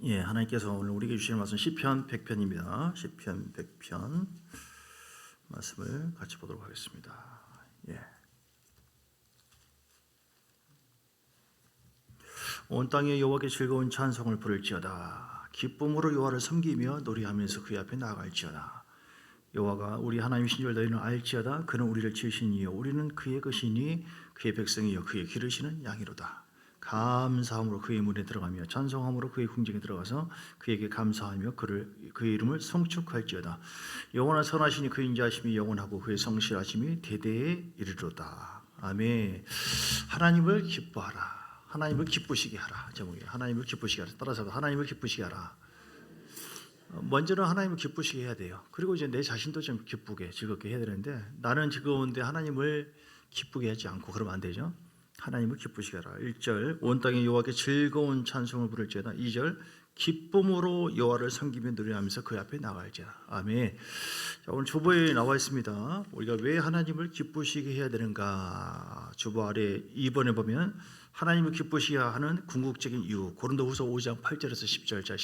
예, 하나님께서 오늘 우리에게 주시는 말씀 시편 100편입니다. 시편 100편 말씀을 같이 보도록 하겠습니다. 예. 온 땅에 여호와께 즐거운 찬송을 부를지어다. 기쁨으로 여호와를 섬기며 노래하면서 그의 앞에 나아갈지어다. 여호와가 우리 하나님이신 줄 너희는 알지어다. 그는 우리를 지으신 이요 우리는 그의 것이니 그의 백성이요 그의 기르시는 양이로다. 감사함으로 그의 문에 들어가며 찬송함으로 그의 궁정에 들어가서 그에게 감사하며 그의 이름을 성축할지어다. 영원한 선하시니 그의 인자하심이 영원하고 그의 성실하심이 대대에 이르리로다. 아멘. 하나님을 기뻐하라. 하나님을 기쁘시게 하라. 제목이 하나님을 기쁘시게 하라. 따라서 하나님을 기쁘시게 하라. 먼저는 하나님을 기쁘시게 해야 돼요. 그리고 이제 내 자신도 좀 기쁘게 즐겁게 해야 되는데 나는 즐거운데 하나님을 기쁘게 하지 않고 그러면 안 되죠. 하나님을 기쁘시게 하라. 1절 온 땅에 여호와께 즐거운 찬송을 부를지어다. 2절 기쁨으로 여호와를 섬기며 노래하면서 그 앞에 나갈지어다. 아멘. 자, 오늘 주보에 나와 있습니다. 우리가 왜 하나님을 기쁘시게 해야 되는가? 주보 아래 2번에 보면 하나님을 기쁘시게 하는 궁극적인 이유. 고린도후서 5장 8절에서 10절. 자,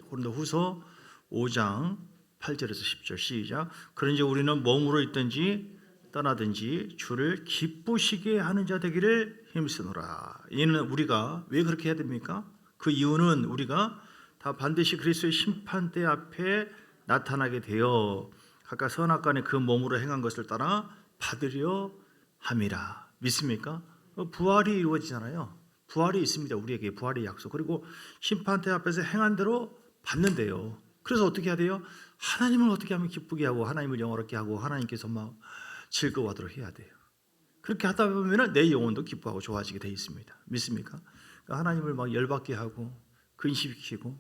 고린도후서 5장 8절에서 10절 시작. 그런지 우리는 몸으로 있든지 떠나든지 주를 기쁘시게 하는 자 되기를 힘쓰노라. 이는 우리가 왜 그렇게 해야 됩니까? 그 이유는 우리가 다 반드시 그리스도의 심판대 앞에 나타나게 되어 각각 선악간에 그 몸으로 행한 것을 따라 받으려 함이라. 믿습니까? 부활이 이루어지잖아요. 부활이 있습니다. 우리에게 부활의 약속. 그리고 심판대 앞에서 행한 대로 받는데요. 그래서 어떻게 해야 돼요? 하나님을 어떻게 하면 기쁘게 하고 하나님을 영화롭게 하고 하나님께서 막 즐거워하도록 해야 돼요. 그렇게 하다 보면 내 영혼도 기뻐하고 좋아지게 되어 있습니다. 믿습니까? 그러니까 하나님을 막 열받게 하고 근심시키고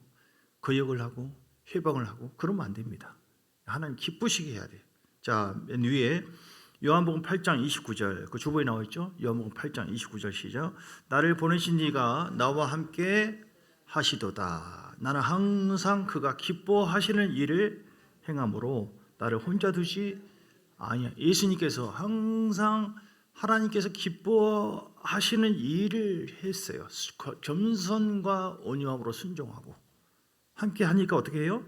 거역을 하고 회방을 하고 그러면 안 됩니다. 하나님 기쁘시게 해야 돼요. 자, 맨 위에 요한복음 8장 29절 그 주보에 나와 있죠. 요한복음 8장 29절 시작. 나를 보내신 이가 나와 함께 하시도다. 나는 항상 그가 기뻐하시는 일을 행함으로 나를 혼자 두지 아니야. 예수님께서 항상 하나님께서 기뻐하시는 일을 했어요. 겸손과 온유함으로 순종하고 함께 하니까 어떻게 해요?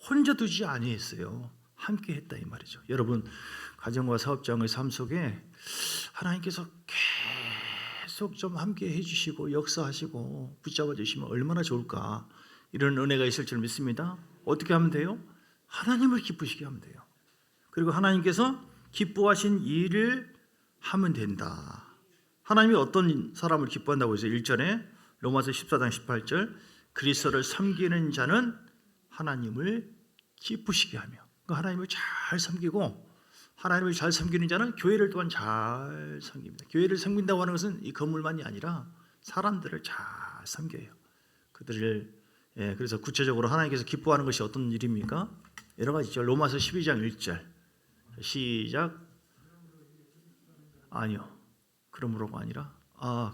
혼자 두지 아니했어요. 함께 했다 이 말이죠. 여러분 가정과 사업장의 삶 속에 하나님께서 계속 좀 함께 해주시고 역사하시고 붙잡아 주시면 얼마나 좋을까. 이런 은혜가 있을 줄 믿습니다. 어떻게 하면 돼요? 하나님을 기쁘시게 하면 돼요. 그리고 하나님께서 기뻐하신 일을 하면 된다. 하나님이 어떤 사람을 기뻐한다고 해서 1절에 로마서 14장 18절 그리스도를 섬기는 자는 하나님을 기쁘시게 하며 그러니까 하나님을 잘 섬기고 하나님을 잘 섬기는 자는 교회를 또한 잘 섬깁니다. 교회를 섬긴다고 하는 것은 이 건물만이 아니라 사람들을 잘 섬겨요. 그들을 그래서 구체적으로 하나님께서 기뻐하는 것이 어떤 일입니까? 여러 가지죠. 로마서 12장 1절 시작. 아니요. 그러므로가 아니라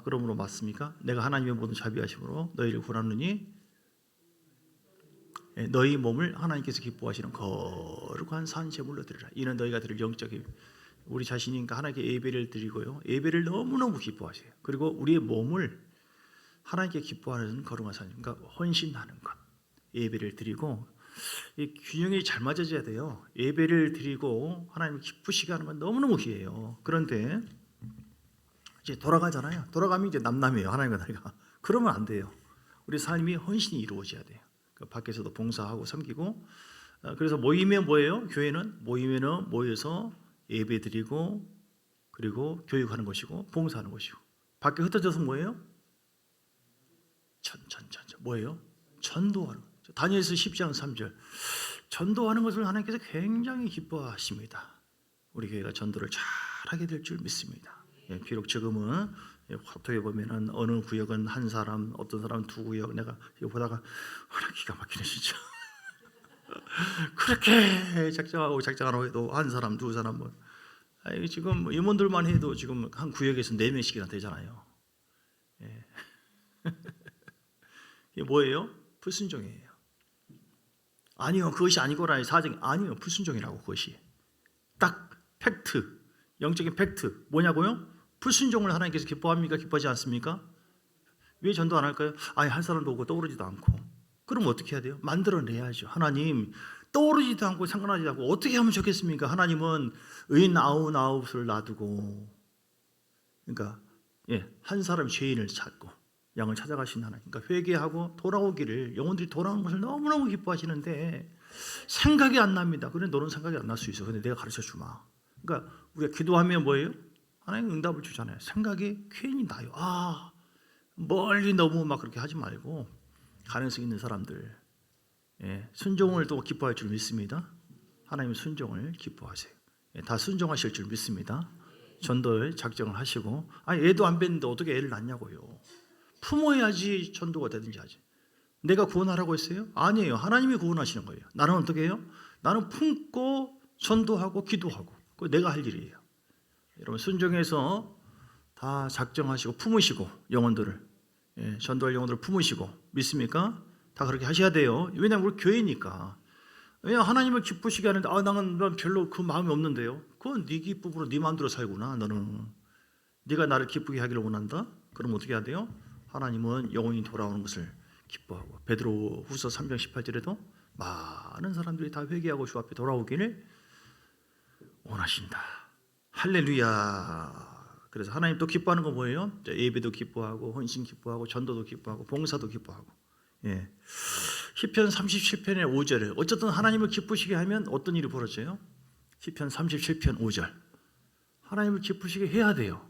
그러므로 맞습니까? 내가 하나님의 모든 자비하심으로 너희를 구하노니 너희 몸을 하나님께서 기뻐하시는 거룩한 산 제물로 드리라. 이는 너희가 드릴 영적인 우리 자신이니까 하나님께 예배를 드리고요. 예배를 너무너무 기뻐하세요. 그리고 우리의 몸을 하나님께 기뻐하는 거룩한 산, 그러니까 헌신하는 것, 예배를 드리고 이 균형이 잘 맞아져야 돼요. 예배를 드리고 하나님을 기쁘시게 하는 건 너무너무 귀해요. 그런데 이제 돌아가잖아요. 돌아가면 이제 남남이에요. 하나님과 나이가. 그러면 안 돼요. 우리 삶이 헌신이 이루어져야 돼요. 그 밖에서도 봉사하고 섬기고 그래서 모이면 뭐예요? 교회는 모이면은 모여서 예배 드리고 그리고 교육하는 것이고 봉사하는 것이고 밖에 흩어져서 뭐예요? 뭐예요? 전도하는 것. 다니엘서 10장 3절 전도하는 것을 하나님께서 굉장히 기뻐하십니다. 우리 교회가 전도를 잘하게 될 줄 믿습니다. 비록 지금은 화토에 보면은 어느 구역은 한 사람, 어떤 사람은 두 구역. 내가 이거 보다가 기가 막히네 진짜. 그렇게 작정하고 해도 한 사람, 두 사람 뭐. 지금 임원들만 해도 지금 한 구역에서 4명씩이나 되잖아요. 이게 뭐예요? 불순종이에요. 아니요, 그것이 아니고라 사정. 아니요, 불순종이라고. 그것이 딱 팩트, 영적인 팩트 뭐냐고요? 불순종을 하나님께서 기뻐합니까? 기뻐하지 않습니까? 왜 전도 안 할까요? 한 사람도 오고 떠오르지도 않고 그럼 어떻게 해야 돼요? 만들어내야죠. 하나님 떠오르지도 않고 상관하지도 않고 어떻게 하면 좋겠습니까? 하나님은 의인 99을 놔두고 그러니까 한 사람 죄인을 찾고 양을 찾아가신 하나님. 그러니까 회개하고 돌아오기를 영혼들이 돌아오는 것을 너무너무 기뻐하시는데 생각이 안 납니다. 그래 너는 생각이 안 날 수 있어. 근데 내가 가르쳐 주마. 그러니까 우리가 기도하면 뭐예요? 하나님 응답을 주잖아요. 생각이 괜히 나요. 멀리 너무 막 그렇게 하지 말고 가능성 있는 사람들 순종을 또 기뻐할 줄 믿습니다. 하나님 순종을 기뻐하세요. 다 순종하실 줄 믿습니다. 전도에 작정을 하시고 애도 안 뵀는데 어떻게 애를 낳냐고요. 품어야지 전도가 되든지 하지. 내가 구원하라고 했어요? 아니에요. 하나님이 구원하시는 거예요. 나는 어떻게 해요? 나는 품고 전도하고 기도하고 그거 내가 할 일이에요. 여러분 순종해서 다 작정하시고 품으시고 영혼들을 전도할 영혼들을 품으시고 믿습니까? 다 그렇게 하셔야 돼요. 왜냐하면 우리 교회니까. 왜냐 하나님을 기쁘시게 하는데 난 별로 그 마음이 없는데요. 그건 네 기쁨으로 네 마음대로 살구나. 너는 네가 나를 기쁘게 하기를 원한다. 그럼 어떻게 해야 돼요? 하나님은 영혼이 돌아오는 것을 기뻐하고 베드로후서 3장 18절에도 많은 사람들이 다 회개하고 주 앞에 돌아오기를 원하신다. 할렐루야. 그래서 하나님 또 기뻐하는 거 뭐예요? 예배도 기뻐하고 헌신 기뻐하고 전도도 기뻐하고 봉사도 기뻐하고. 시편 37편의 5절에 어쨌든 하나님을 기쁘시게 하면 어떤 일이 벌어져요? 시편 37편 5절 하나님을 기쁘시게 해야 돼요.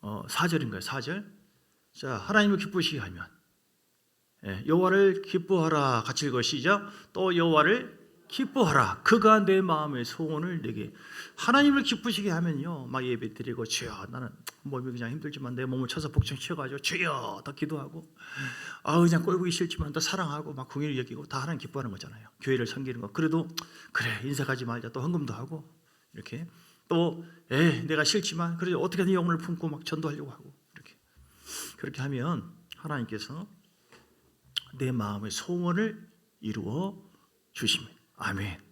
4절인가요? 4절. 자, 하나님을 기쁘시게 하면 여호와를 기뻐하라. 같이 읽어 시작. 또 여호와를 기뻐하라. 그가 내 마음의 소원을 내게. 하나님을 기쁘시게 하면요 막 예배 드리고 주여 나는 몸이 그냥 힘들지만 내 몸을 쳐서 복종시켜가지고 주여 더 기도하고 그냥 꼴보기 싫지만 더 사랑하고 막 긍휼히 여기고 다 하나님 기뻐하는 거잖아요. 교회를 섬기는 거. 그래도 그래 인색하지 말자. 또 헌금도 하고 이렇게 또 내가 싫지만 그래도 어떻게든 영혼을 품고 막 전도하려고 하고 이렇게 그렇게 하면 하나님께서 내 마음의 소원을 이루어 주십니다. 아멘.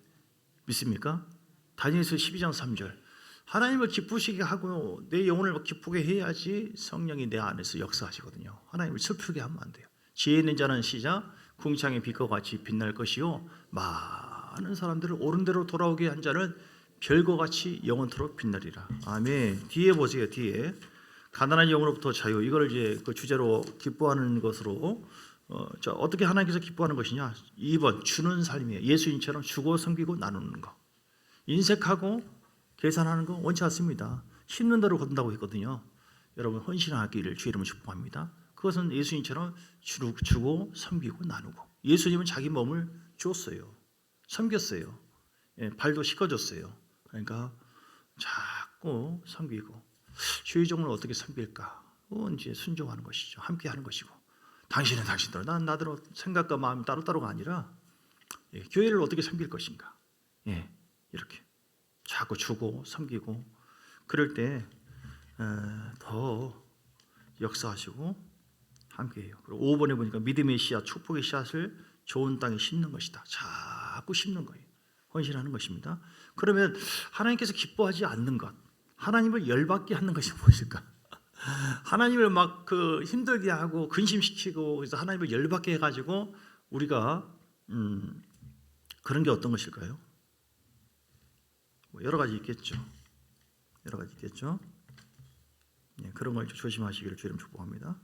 믿습니까? 다니엘서 12장 3절 하나님을 기쁘시게 하고 내 영혼을 기쁘게 해야지 성령이 내 안에서 역사하시거든요. 하나님을 슬프게 하면 안 돼요. 지혜 있는 자는 시작 궁창의 빛과 같이 빛날 것이요 많은 사람들을 옳은 대로 돌아오게 한 자는 별과 같이 영원토록 빛나리라. 아멘. 뒤에 보세요. 뒤에 가난한 영으로부터 자유. 이걸 이제 그 주제로 기뻐하는 것으로 어떻게 하나님께서 기뻐하는 것이냐? 2번 주는 삶이에요. 예수님처럼 주고 섬기고 나누는 거. 인색하고 계산하는 거 원치 않습니다. 심는 대로 거둔다고 했거든요. 여러분 헌신하기를 주의 이름으로 축복합니다. 그것은 예수님처럼 주고 섬기고 나누고. 예수님은 자기 몸을 주었어요. 섬겼어요. 발도 씻겨줬어요. 그러니까 자꾸 섬기고 주의 종을 어떻게 섬길까? 그건 이제 순종하는 것이죠. 함께 하는 것이고. 당신은 당신대로 난 나대로 생각과 마음이 따로따로가 아니라 교회를 어떻게 섬길 것인가. 이렇게 자꾸 주고 섬기고 그럴 때 더 역사하시고 함께해요. 그리고 5번에 보니까 믿음의 씨앗, 축복의 씨앗을 좋은 땅에 심는 것이다. 자꾸 심는 거예요. 헌신하는 것입니다. 그러면 하나님께서 기뻐하지 않는 것, 하나님을 열받게 하는 것이 무엇일까? 하나님을 막 힘들게 하고 근심시키고 그래서 하나님을 열받게 해가지고 우리가 그런 게 어떤 것일까요? 여러 가지 있겠죠. 여러 가지 있겠죠. 그런 걸 조심하시기를 주님 축복합니다.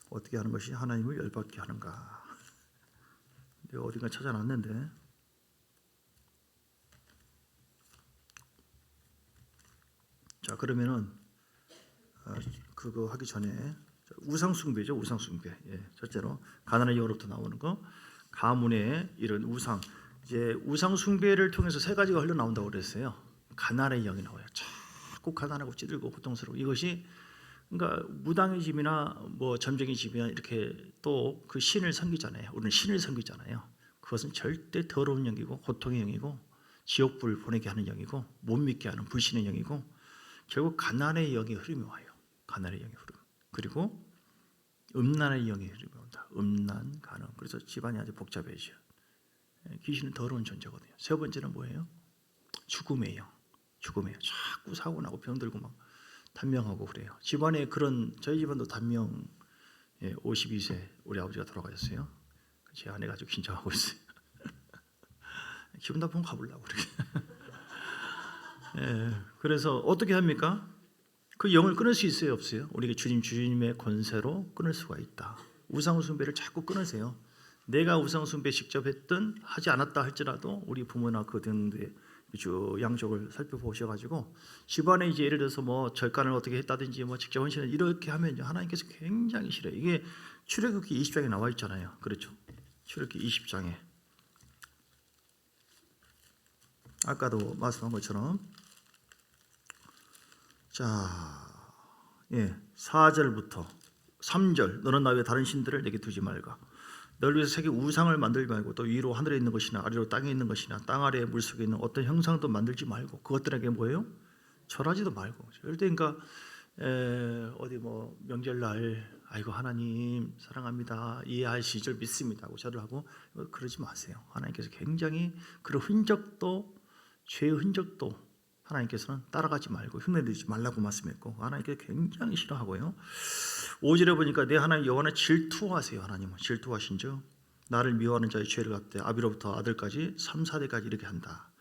어떻게 하는 것이 하나님을 열받게 하는가? 내가 어딘가 찾아놨는데. 자, 그러면은 그거 하기 전에 우상 숭배죠. 우상 숭배. 첫째로 가나안의 영으로부터 나오는 거. 가문의 이런 우상. 이제 우상 숭배를 통해서 세 가지가 흘러 나온다고 그랬어요. 가나안의 영이 나와요. 자꾸 가난하고 찌들고 고통스러워. 이것이 그러니까 무당의 집이나 뭐 점쟁이 집이나 이렇게 또 그 신을 섬기잖아요. 우리는 신을 섬기잖아요. 그것은 절대 더러운 영이고 고통의 영이고 지옥불 보내게 하는 영이고 못 믿게 하는 불신의 영이고 결국 가난의 영의 흐름이 와요. 가난의 영의 흐름. 그리고 음란의 영의 흐름이 온다. 음란, 간음. 그래서 집안이 아주 복잡해져. 귀신은 더러운 존재거든요. 세 번째는 뭐예요? 죽음의 영. 죽음의 영. 자꾸 사고 나고 병들고 막 단명하고 그래요. 집안에 그런 저희 집안도 단명 52세 우리 아버지가 돌아가셨어요. 제 아내가 아주 긴장하고 있어요. 기분 나쁘면 가보려고 그렇게. 그래서 어떻게 합니까? 그 영을 끊을 수 있어요, 없어요? 우리가 주님의 권세로 끊을 수가 있다. 우상 숭배를 자꾸 끊으세요. 내가 우상 숭배 직접 했든 하지 않았다 할지라도 우리 부모나 그 등의 쭉 양쪽을 살펴보셔가지고 집안에 이제 예를 들어서 뭐 절간을 어떻게 했다든지 뭐 직접 헌신을 이렇게 하면 하나님께서 굉장히 싫어요. 이게 출애굽기 20장에 나와 있잖아요. 그렇죠? 출애굽기 20장에 아까도 말씀한 것처럼 자, 4절부터 3절 너는 나 외에 다른 신들을 내게 두지 말가. 너를 위해서 세계 우상을 만들지 말고 또 위로 하늘에 있는 것이나 아래로 땅에 있는 것이나 땅 아래 물속에 있는 어떤 형상도 만들지 말고 그것들에게 뭐예요? 절하지도 말고. 절대 그러니까 어디 뭐 명절날 아이고 하나님 사랑합니다 이해하시죠 믿습니다 하고 절을 하고 그러지 마세요. 하나님께서 굉장히 그런 흔적도 죄의 흔적도 하나님께서는 따라가지 말고 흉내내지 말라고 말씀했고 하나님께서 굉장히 싫어하고요. 5절에 보니까 내 하나님 여호와는 질투하세요. 하나님은 질투하신즉 나를 미워하는 자의 죄를 갚되 아비로부터 아들까지 3, 4대까지 이렇게 한다.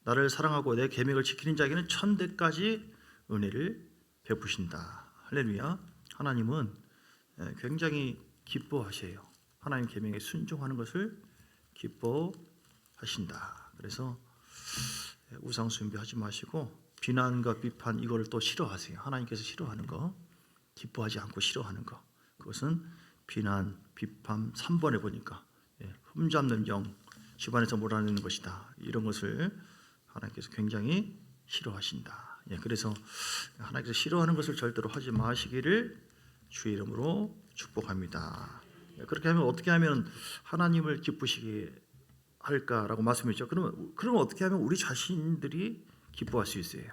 나를 사랑하고 내 계명을 지키는 자에게는 1000대까지 은혜를 베푸신다. 할렐루야. 하나님은 굉장히 기뻐하세요. 하나님 계명에 순종하는 것을 기뻐하신다. 그래서 우상 숭배하지 마시고 비난과 비판 이거를 또 싫어하세요. 하나님께서 싫어하는 거, 기뻐하지 않고 싫어하는 거, 그것은 비난, 비판 3번에 보니까 흠잡는 영, 집안에서 몰아내는 것이다. 이런 것을 하나님께서 굉장히 싫어하신다. 그래서 하나님께서 싫어하는 것을 절대로 하지 마시기를 주의 이름으로 축복합니다. 그렇게 하면 어떻게 하면 하나님을 기쁘시게 할까라고 말씀했죠. 그러면 어떻게 하면 우리 자신들이 기뻐할 수 있어요?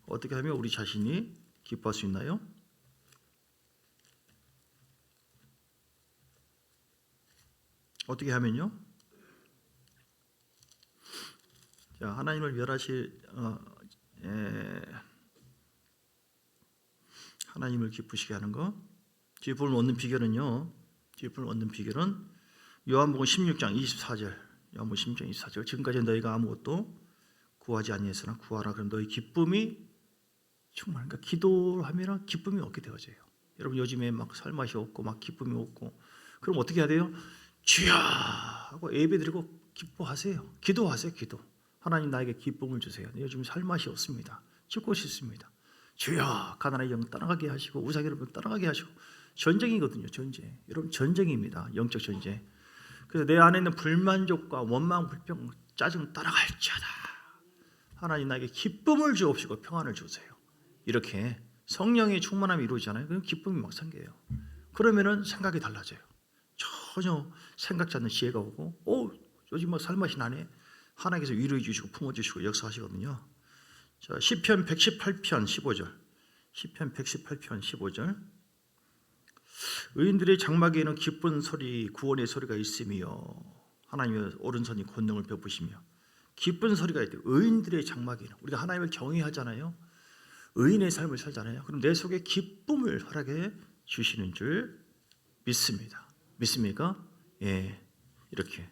어떻게 하면 우리 자신이 기뻐할 수 있나요? 어떻게 하면요? 자, 하나님을 멸하실 하나님을 기쁘시게 하는 거. 기쁨을 얻는 비결은요. 기쁨을 얻는 비결은 요한복음 16장 24절. 요한복음 16장 24절. 지금까지 너희가 아무것도 구하지 아니했으나 구하라. 그럼 너희 기쁨이 충만. 그러니까 기도하면 기쁨이 얻게 되어져요. 여러분 요즘에 막 살맛이 없고 막 기쁨이 없고 그럼 어떻게 해야 돼요? 주여 하고 예배드리고 기뻐하세요. 기도하세요. 기도. 하나님 나에게 기쁨을 주세요. 요즘 살맛이 없습니다. 죽고 싶습니다. 주여 가나안의 영 떠나가게 하시고 우상의 영 떠나가게 하시고 전쟁이거든요. 전쟁. 여러분 전쟁입니다. 영적 전쟁. 그래서 내 안에 있는 불만족과 원망, 불평, 짜증 따라갈지어다. 하나님 나에게 기쁨을 주옵시고 평안을 주세요. 이렇게 성령의 충만함이 이루어지잖아요. 그럼 기쁨이 막 생겨요. 그러면은 생각이 달라져요. 전혀 생각지 않는 지혜가 오고 요즘 막 살맛이 나네. 하나님께서 위로해 주시고 품어주시고 역사하시거든요. 자, 시편 118편 15절. 시편 118편 15절. 의인들의 장막에는 기쁜 소리 구원의 소리가 있으며 하나님의 오른손이 권능을 베푸시며 기쁜 소리가 있대요. 의인들의 장막에는 우리가 하나님을 경외하잖아요. 의인의 삶을 살잖아요. 그럼 내 속에 기쁨을 허락해 주시는 줄 믿습니다. 믿습니까? 이렇게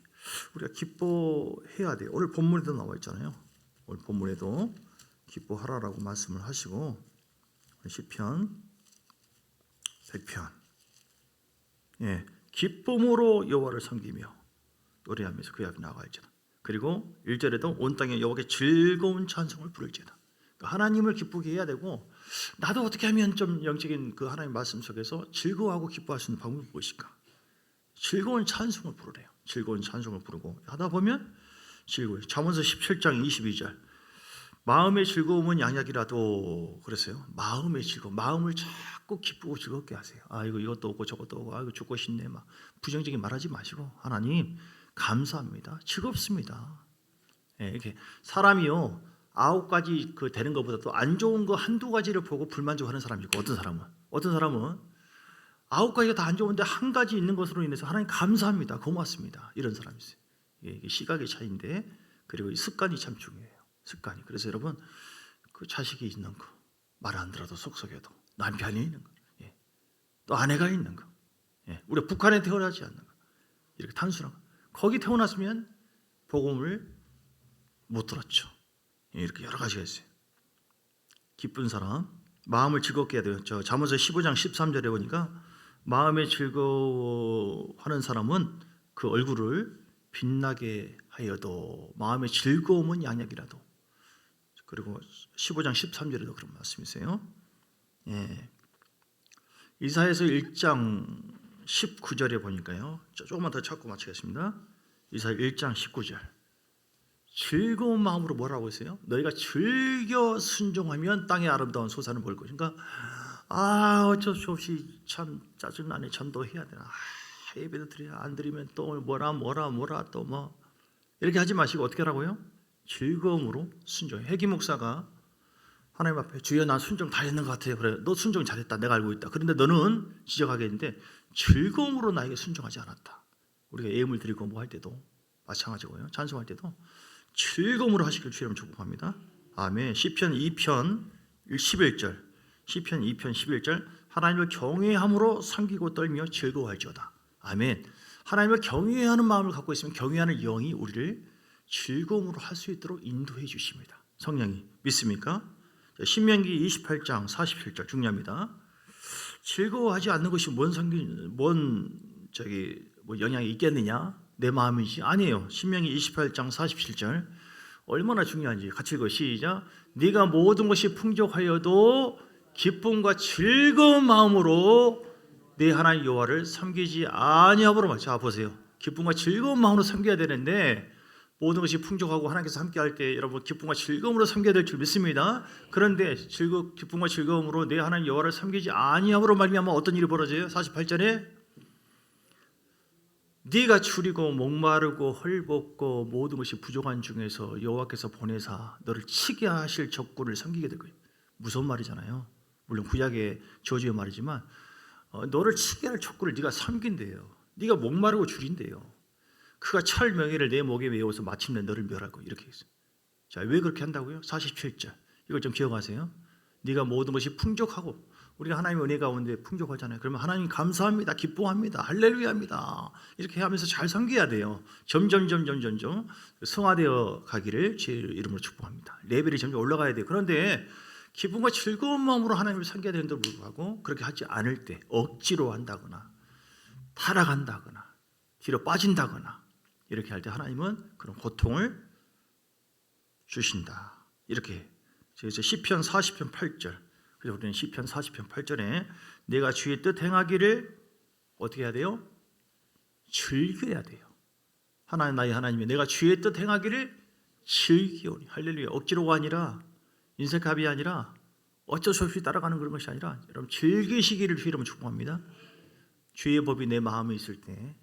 우리가 기뻐해야 돼요. 오늘 본문에도 나와 있잖아요. 오늘 본문에도 기뻐하라라고 말씀을 하시고 시편 100편 기쁨으로 여호와를 섬기며 노래하면서 그 앞에 나아갈지어다. 그리고 1절에도 온 땅에 여호와께 즐거운 찬송을 부를지어다. 그러니까 하나님을 기쁘게 해야 되고 나도 어떻게 하면 좀 영적인 그 하나님 말씀 속에서 즐거워하고 기뻐할 수 있는 방법이 무엇일까? 즐거운 찬송을 부르래요. 즐거운 찬송을 부르고 하다 보면 즐거워요. 잠언서 17장 22절 마음의 즐거움은 양약이라도 그랬어요. 마음의 즐거움, 마음을 자꾸 기쁘고 즐겁게 하세요. 아이고 이것도 없고 저것도 없고 아이고 죽고 싶네 막 부정적인 말하지 마시고 하나님 감사합니다. 즐겁습니다. 이렇게 사람이요 9가지 그 되는 것보다도 안 좋은 거 한두 가지를 보고 불만족하는 사람이 있고 어떤 사람은 9가지가 다 안 좋은데 한 가지 있는 것으로 인해서 하나님 감사합니다. 고맙습니다. 이런 사람이 있어요. 이게 시각의 차이인데 그리고 이 습관이 참 중요해요. 습관이. 그래서 여러분 그 자식이 있는 거 말 안 들어도 속속여도 남편이 있는 거, 예. 또 아내가 있는 거, 예. 우리가 북한에 태어나지 않는 거, 이렇게 단순한 거. 거기 태어났으면 복음을 못 들었죠. 예. 이렇게 여러 가지가 있어요. 기쁜 사람, 마음을 즐겁게 해야 돼요. 저 잠언서 15장 13절에 보니까 마음에 즐거워하는 사람은 그 얼굴을 빛나게 하여도 마음의 즐거움은 양약이라도. 그리고 15장 13절에도 그런 말씀이 있어요. 예. 이사야서 1장 19절에 보니까요. 조금만 더 찾고 마치겠습니다. 이사야 1장 19절. 즐거운 마음으로 뭐라고 했어요? 너희가 즐겨 순종하면 땅의 아름다운 소산을 볼 것인가? 어쩔 수 없이 참 짜증나네. 전도해야 되나? 예배도 드려야 안 드리면 또 뭐라 또 뭐 이렇게 하지 마시고 어떻게 하라고요? 즐거움으로 순종해. 회기 목사가 하나님 앞에 주여 난 순종 다 했는 것 같아요. 그래, 너 순종 잘했다. 내가 알고 있다. 그런데 너는 지적하겠는데 즐거움으로 나에게 순종하지 않았다. 우리가 예물 드리고 뭐 할 때도 마찬가지고요. 찬송할 때도 즐거움으로 하시길 주님 축복합니다. 아멘. 시편 2편 11절. 시편 2편 11절. 하나님을 경외함으로 섬기고 떨며 즐거워할지어다. 아멘. 하나님을 경외하는 마음을 갖고 있으면 경외하는 영이 우리를 즐거움으로 할 수 있도록 인도해 주십니다. 성령이 믿습니까? 신명기 28장 47절 중요합니다. 즐거워하지 않는 것이 뭔 영향이 있겠느냐? 내 마음이지? 아니에요. 신명기 28장 47절 얼마나 중요한지 같이 읽어 시작. 네가 모든 것이 풍족하여도 기쁨과 즐거운 마음으로 네 하나님 여호와를 섬기지 아니함으로. 자 보세요. 기쁨과 즐거운 마음으로 섬겨야 되는데 모든 것이 풍족하고 하나님께서 함께할 때 여러분 기쁨과 즐거움으로 섬겨야 될 줄 믿습니다. 그런데 기쁨과 즐거움으로 내 하나님 여호와를 섬기지 아니함으로 말미암아 어떤 일이 벌어져요? 48절에 네가 추리고 목마르고 헐벗고 모든 것이 부족한 중에서 여호와께서 보내사 너를 치게 하실 적군을 섬기게 될 거예요. 무서운 말이잖아요. 물론 구약의 저주의 말이지만 너를 치게 할 적군을 네가 섬긴대요. 네가 목마르고 줄인대요. 그가 철명예를 내 목에 메워서 마침내 너를 멸할 거 이렇게 했어요. 자, 왜 그렇게 한다고요? 47절 이걸 좀 기억하세요. 네가 모든 것이 풍족하고 우리가 하나님의 은혜 가운데 풍족하잖아요. 그러면 하나님 감사합니다. 기뻐합니다. 할렐루야입니다. 이렇게 하면서 잘 섬겨야 돼요. 점점 성화되어 가기를 주의 이름으로 축복합니다. 레벨이 점점 올라가야 돼요. 그런데 기쁨과 즐거운 마음으로 하나님을 섬겨야 되는데도 불구하고 그렇게 하지 않을 때 억지로 한다거나 타락한다거나 뒤로 빠진다거나 이렇게 할 때 하나님은 그런 고통을 주신다. 이렇게 그래서 시편 40편 8절. 그래서 우리는 시편 40편 8절에 내가 주의 뜻 행하기를 어떻게 해야 돼요? 즐겨야 돼요. 하나님 나의 하나님이 내가 주의 뜻 행하기를 즐기오니. 할렐루야. 억지로가 아니라 인색합이 아니라 어쩔 수 없이 따라가는 그런 것이 아니라 여러분 즐기시기를 주의 이름으로 축복합니다. 주의 법이 내 마음에 있을 때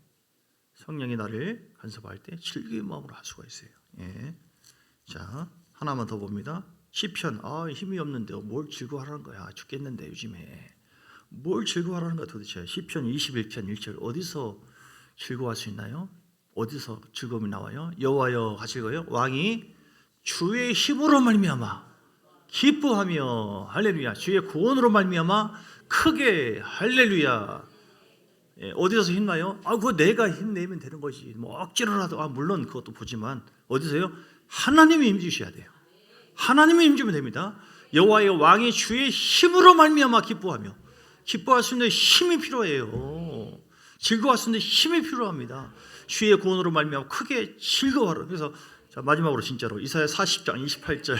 성령이 나를 간섭할 때 즐거운 마음으로 할 수가 있어요. 예. 자, 하나만 더 봅니다. 시편 힘이 없는데 뭘 즐거워하라는 거야. 죽겠는데 요즘에 뭘 즐거워하라는 거야 도대체. 시편 21편 1절 어디서 즐거워할 수 있나요? 어디서 즐거움이 나와요? 여호와여 하시고요. 왕이 주의 힘으로 말미암아 기뻐하며 할렐루야. 주의 구원으로 말미암아 크게 할렐루야. 예, 어디서 힘나요? 그거 내가 힘내면 되는 거지. 뭐 억지로라도 물론 그것도 보지만 어디서요? 하나님이 힘주셔야 돼요. 하나님이 힘주면 됩니다. 여호와의 왕이 주의 힘으로 말미암아 기뻐하며. 기뻐할 수 있는 힘이 필요해요. 즐거워할 수 있는 힘이 필요합니다. 주의 구원으로 말미암아 크게 즐거워하라. 그래서 자, 마지막으로 진짜로 이사야 40장 28절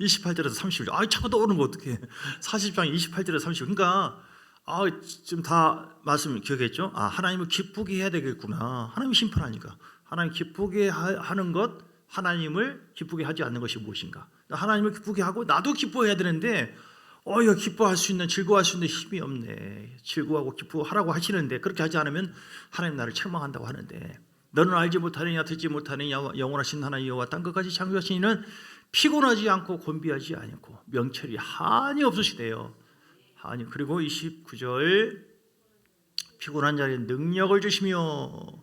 28절에서 30절 자꾸 떠오르는 거 어떡해. 40장 28절에서 30절. 그러니까 지금 다 말씀 기억했죠? 하나님을 기쁘게 해야 되겠구나. 하나님 심판하니까 하나님 기쁘게 하는 것, 하나님을 기쁘게 하지 않는 것이 무엇인가? 하나님을 기쁘게 하고 나도 기뻐해야 되는데 이거 기뻐할 수 있는, 즐거워할 수 있는 힘이 없네. 즐거워하고 기뻐하라고 하시는데 그렇게 하지 않으면 하나님 나를 책망한다고 하는데 너는 알지 못하느냐 듣지 못하느냐 영원하신 하나님 여호와 땅 끝까지 창조하신 이는 피곤하지 않고 곤비하지 않고 명철이 한이 없으시대요. 그리고 29절 피곤한 자에게 능력을 주시며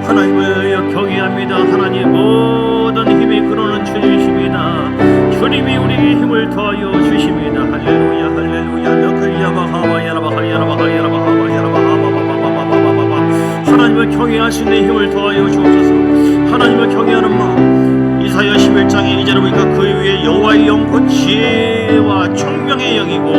하나님을 경외합니다. 하나님 모든 힘이 그러는 주님이십니다. 주님이 우리에게 힘을 더하여 주십니다. 할렐루야 할렐루야. 하나님을 경외할 수 있는 힘을 더하여 주옵소서. 하나님을 경외하는 마음. 이사야 11장에 이제는 보니까 그 위에 여호와의 영 곧 지혜와 총명의 영이고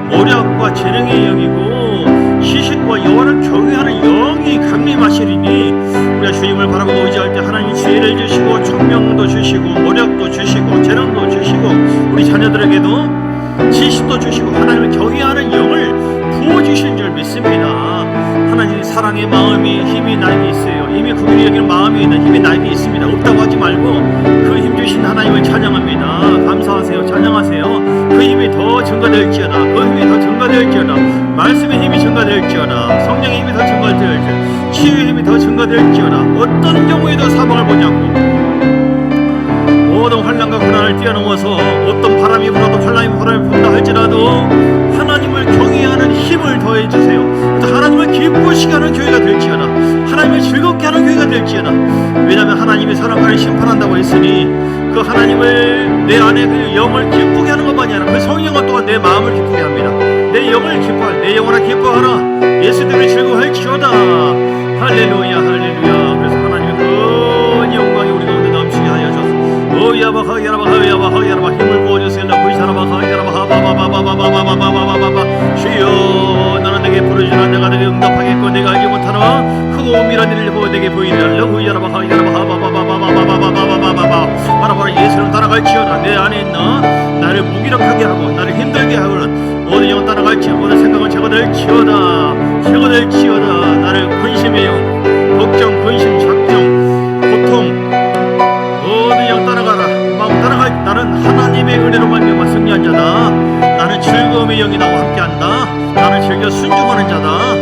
모략과 재능의 영이고 시식과 여호와를 경외하는 영이 강림하시리니, 우리가 주님을 바라보고 의지할 때 하나님이 지혜를 주시고 총명도 주시고 모략도 주시고 재능도 주시고 우리 자녀들에게도 지식도 주시고 하나님을 경외하는 영을 부어주신 줄 믿습니다. 하나님 사랑의 마음이 힘이 나에게 있어요. 이미 그분이 여기는 마음이 있는 힘이 나에게 있습니다. 없다고 하지 말고 그 힘 주신 하나님을 찬양합니다. 감사하세요. 찬양하세요. 그 힘이 더 증가될지어다. 그 힘이 더 증가될지어다. 말씀의 힘이 증가될지어다. 성령의 힘이 더 증가될지어다. 치유의 힘이 더 증가될지어다. 어떤 경우에도 사방을 보지 않고 모든 환난과 고난을 뛰어넘어서 어떤 바람이 불어도 바람이 분다 할지라도 하나님을 경외하는 힘을 더해주세요. 하나님을 기쁘시게 하는 교회가 될지어다. 하나님을 즐겁게 하는 교회가 될지어다. 왜냐하면 하나님이 사랑하는 심판한다고 했으니 그 하나님을 내 안에 그 영을 기쁘게 하는 것만이 아니라 그 성령은 또한 내 마음을 기쁘게 합니다. 내 영을 기뻐하라. 내 영혼아 기뻐하라. 예수님을 즐거워할지어다. 할렐루야 할렐루야. 그래서 하나님의 큰 영광이 우리 가운데 넘치게 하여 주소서. 야바하야바하야바하야바 힘을 부어주세요. 주여 너는 내게 부르시나 내가 내게 응답하겠고 내가 알지 못하나 크고 은밀한 일을 보고 내게 보이리라. 바라바라 예수를 따라갈지어다. 내 안에 있나 나를 무기력하게 하고 나를 힘들게 하고는 모든 영은 따라갈지어다. 모든 생각은 제거될지어다. 제거될지어다. 나를 근심의 영, 걱정, 근심, 작정, 고통 모든 영 따라가라. 마음 따라갈. 나는 하나님의 은혜로 말미암아 승리한 자다. 나는 즐거움의 영이 나와 함께한다. 나는 즐겨 순종하는 자다.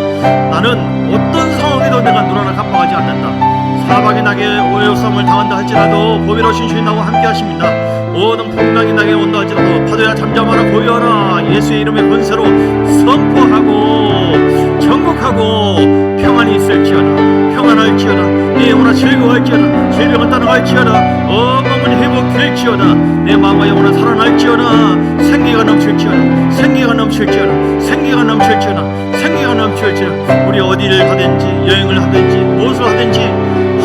나는 어떤 상황에도 내가 눈 하나 깜빡하지 않는다. 사박이 나게 오해성을 당한다 할지라도 보배로우신 주님 나와 함께 하십니다. 모든 풍랑이 나게 온다 할지라도 파도야 잠잠하라 고요하라. 예수의 이름의 권세로 선포하고 정복하고 평안이 있을지어다. 평안할지어다. 내 영혼아 즐거워할지어다. 질병은 따라갈지어다. 몸은 회복될지어다. 내 마음과 영혼은 살아날지어다. 생기가 넘칠지어다. 생기가 넘칠지어다. 생기가 넘칠지어다. 생기가 넘칠지어다. 우리 어디를 가든지 여행을 하든지 무엇을 하든지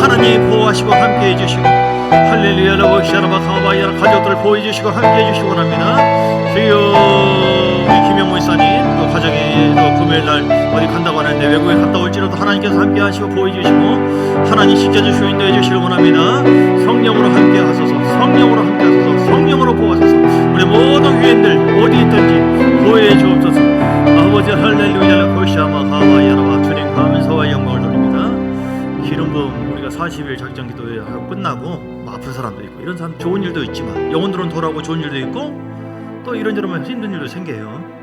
하나님 많이 보호하시고 함께해 주시고 할렐루야 라보시아라바 가바이아라 가족들을 보호해 주시고 함께해 주시기 원합니다. 주여 우리 김영무 이사님 또 가정에 또 금요일날 어디 간다고 하는데 외국에 갔다 올지라도 하나님께서 함께 하시고 보호해 주시고 하나님 지켜주시고 인도해 주시길 원합니다. 성령으로 함께 하소서 성령으로 함께 하소서 성령으로 보호하소서 우리 모든 교인들 어디 있든지 보호해 주옵소서. 아버지 할렐루야 라보시아마 가바이아라바 주님 감사와 영광을 돌립니다. 기름 부음 우리가 40일 작전 기도회 하고 끝나고 뭐 아픈 사람도 있고 이런 사람 좋은 일도 있지만 영혼들은 돌아오고 좋은 일도 있고 또 이런저런 힘든 일도 생겨요.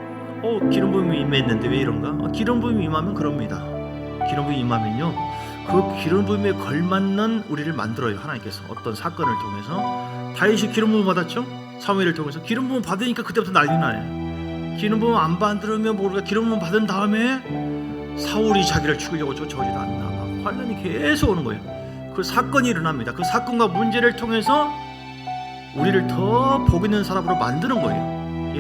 기름 부음이 임했는데 왜 이런가? 기름 부음이 임하면 그럽니다. 기름 부음이 임하면요 그 기름 부음에 걸맞는 우리를 만들어요. 하나님께서 어떤 사건을 통해서 다윗이 기름 부음 받았죠? 사무엘을 통해서 기름 부음 받으니까 그때부터 난리 나요. 기름 부음 안 받으면 모르가 기름 부음 받은 다음에 사울이 자기를 죽이려고 쫓아오지도 않나 막 환란이 계속 오는 거예요. 그 사건이 일어납니다. 그 사건과 문제를 통해서 우리를 더 복 있는 사람으로 만드는 거예요.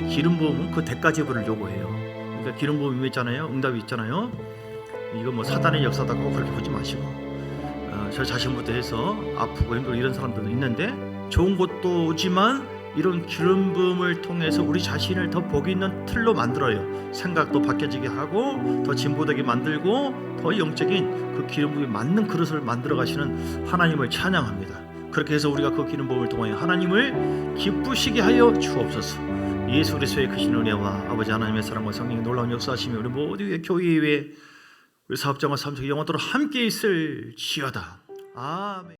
기름 부음은 그 대가 지불을 요구해요. 그러니까 기름 부음이 있잖아요. 응답이 있잖아요. 이거 뭐 사단의 역사다고 그렇게 보지 마시고 저 자신부터 해서 아프고 힘들고 이런 사람들도 있는데 좋은 것도 오지만 이런 기름 부음을 통해서 우리 자신을 더 복 있는 틀로 만들어요. 생각도 바뀌어지게 하고 더 진보되게 만들고 더 영적인 그 기름 부음에 맞는 그릇을 만들어 가시는 하나님을 찬양합니다. 그렇게 해서 우리가 그 기름 부음을 통하여 하나님을 기쁘시게 하여 주옵소서. 예수 그리스도의 크신 은혜와 아버지 하나님의 사랑과 성령의 놀라운 역사하심이 우리 모두의 교회 위에 우리 사업장과 삶 속에 영원토록 함께 있을지어다. 아멘.